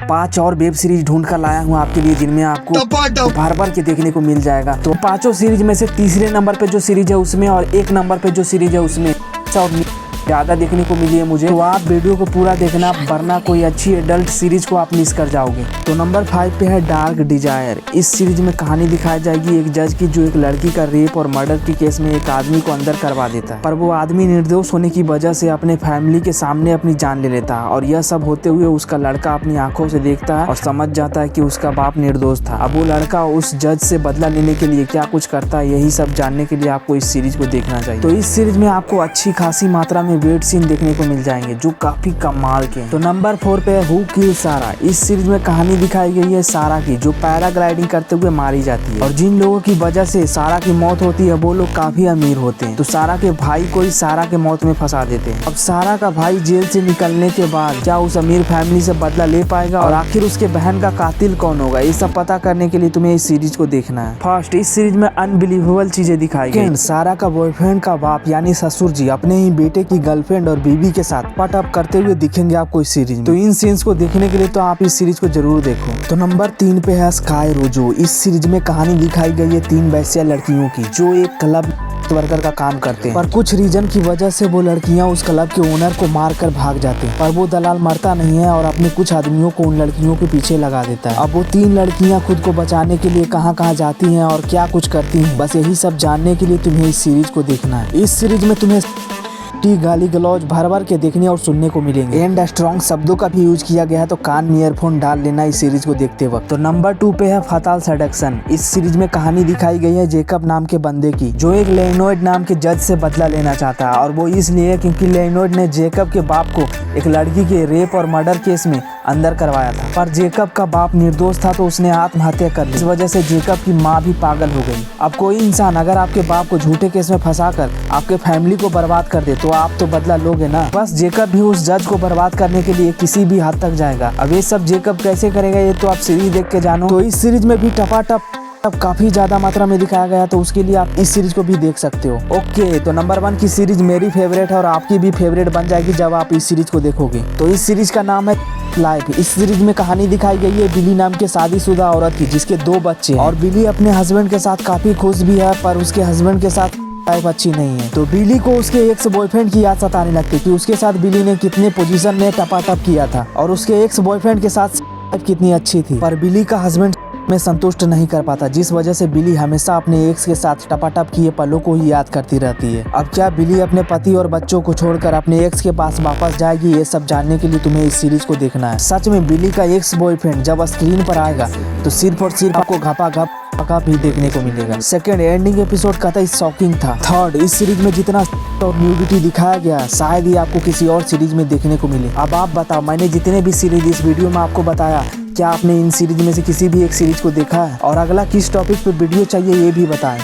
5 और web series ढूंढ कर लाया हूँ आपके लिए, जिनमें आपको भर भर के देखने को मिल जाएगा। तो 5 सीरीज में से तीसरे नंबर पे जो सीरीज है उसमें और 1 नंबर पे जो सीरीज है उसमें ज़्यादा देखने को मिली है मुझे। तो आप वीडियो को पूरा देखना, वरना कोई अच्छी एडल्ट सीरीज को आप मिस कर जाओगे। तो नंबर 5 पे है डार्क डिजायर। इस सीरीज में कहानी दिखाई जाएगी एक जज की, जो एक लड़की का रेप और मर्डर के केस में एक आदमी को अंदर करवा देता है, पर वो आदमी निर्दोष होने की वजह से अपने फैमिली के सामने अपनी जान ले लेता है। और यह सब होते हुए उसका लड़का अपनी आंखों से देखता है और समझ जाता है कि उसका बाप निर्दोष था। अब वो लड़का उस जज से बदला लेने के लिए क्या कुछ करता है, यही सब जानने के लिए आपको इस सीरीज को देखना चाहिए। तो इस सीरीज में आपको अच्छी खासी मात्रा में वेट सीन देखने को मिल जाएंगे जो काफी कमाल के हैं। तो नंबर 4 पे है हु किल सारा। इस सीरीज में कहानी दिखाई गई है सारा की, जो पैराग्लाइडिंग करते हुए मारी जाती है। और जिन लोगों की वजह से सारा की मौत होती है वो लोग काफी अमीर होते हैं। तो सारा के भाई को ही सारा के मौत में फंसा देते हैं। अब सारा का भाई जेल से निकलने के बाद क्या उस अमीर फैमिली से बदला ले पाएगा, और आखिर उसके बहन का कातिल कौन होगा, ये सब पता करने के लिए तुम्हें इस सीरीज को देखना है। फर्स्ट, इस सीरीज में अनबिलीवेबल चीजें दिखाई गई। सारा का बॉयफ्रेंड का बाप यानी ससुर जी अपने ही बेटे की गर्लफ्रेंड और बीवी के साथ पट अप करते हुए दिखेंगे आपको इस सीरीज में। तो इन सीन्स को देखने के लिए तो आप इस सीरीज को जरूर देखो। तो नंबर 3 पे है स्काई रोजो। इस सीरीज में कहानी दिखाई गई है 3 वैश्या लड़कियों की, जो एक क्लब वर्कर का काम करते हैं, पर कुछ रीजन की वजह से वो लड़कियां उस क्लब के ओनर को मार कर भाग जाते हैं। पर वो दलाल मरता नहीं है और अपने कुछ आदमियों को उन लड़कियों के पीछे लगा देता है। अब वो 3 लड़कियां खुद को बचाने के लिए कहां कहां जाती हैं और क्या कुछ करती हैं, बस यही सब जानने के लिए तुम्हें इस सीरीज को देखना है। इस सीरीज में तुम्हें गाली गलौज भर भर के देखने और सुनने को मिलेंगे। एंड स्ट्रॉन्ग शब्दों का भी यूज किया गया है, तो कान में ईयरफोन डाल लेना इस सीरीज को देखते वक्त। तो नंबर 2 पे है फताल सेडक्शन। इस सीरीज में कहानी दिखाई गई है जेकब नाम के बंदे की, जो एक लेनोइड नाम के जज से बदला लेना चाहता है। और वो इसलिए क्योंकि लेनोइड ने जेकब के बाप को एक लड़की के रेप और मर्डर केस में अंदर करवाया था, पर जेकब का बाप निर्दोष था तो उसने आत्महत्या कर ली। इस वजह से जेकब की माँ भी पागल हो गई। अब कोई इंसान अगर आपके बाप को झूठे केस में फंसाकर आपके फैमिली को बर्बाद कर दे तो आप तो बदला लोगे ना। बस जेकब भी उस जज को बर्बाद करने के लिए किसी भी हद तक जाएगा। अब ये सब जेकब कैसे करेगा ये तो आप सीरीज देख के जानो। तो इस सीरीज में भी टपाटप काफी ज्यादा मात्रा में दिखाया गया, तो उसके लिए आप इस सीरीज को भी देख सकते हो। ओके, तो नंबर 1 की सीरीज मेरी फेवरेट है और आपकी भी फेवरेट बन जाएगी जब आप इस सीरीज को देखोगे। तो इस सीरीज का नाम है लाइफ। इस सीरीज में कहानी दिखाई गई है बिली नाम के शादीशुदा औरत की, जिसके 2 बच्चे हैं। और बिली अपने हस्बैंड के साथ काफी खुश भी है, पर उसके हस्बैंड के साथ लाइफ अच्छी नहीं है। तो बिली को उसके एक्स बॉयफ्रेंड की याद सताने लगती कि उसके साथ बिली ने कितने पोजीशन में टपाटप किया था और उसके एक्स बॉयफ्रेंड के साथ कितनी अच्छी थी। पर बिली का हस्बैंड में संतुष्ट नहीं कर पाता, जिस वजह से बिली हमेशा अपने एक्स के साथ टपाटप किए पलों को ही याद करती रहती है। अब क्या बिली अपने पति और बच्चों को छोड़कर अपने एक्स के पास वापस जाएगी, ये सब जानने के लिए तुम्हें इस सीरीज को देखना है। सच में बिली का एक्स बॉयफ्रेंड जब स्क्रीन पर आएगा तो सिर्फ और सिर्फ आपको घपा भी देखने को मिलेगा। सेकंड, एंडिंग एपिसोड कतई शॉकिंग था। थर्ड, इस सीरीज में जितना और न्यूडिटी दिखाया गया शायद ही आपको किसी और सीरीज में देखने को मिले। अब आप बताओ, मैंने जितने भी सीरीज इस वीडियो में आपको बताया, क्या आपने इन सीरीज में से किसी भी एक सीरीज को देखा है, और अगला किस टॉपिक पे वीडियो चाहिए ये भी बताएं।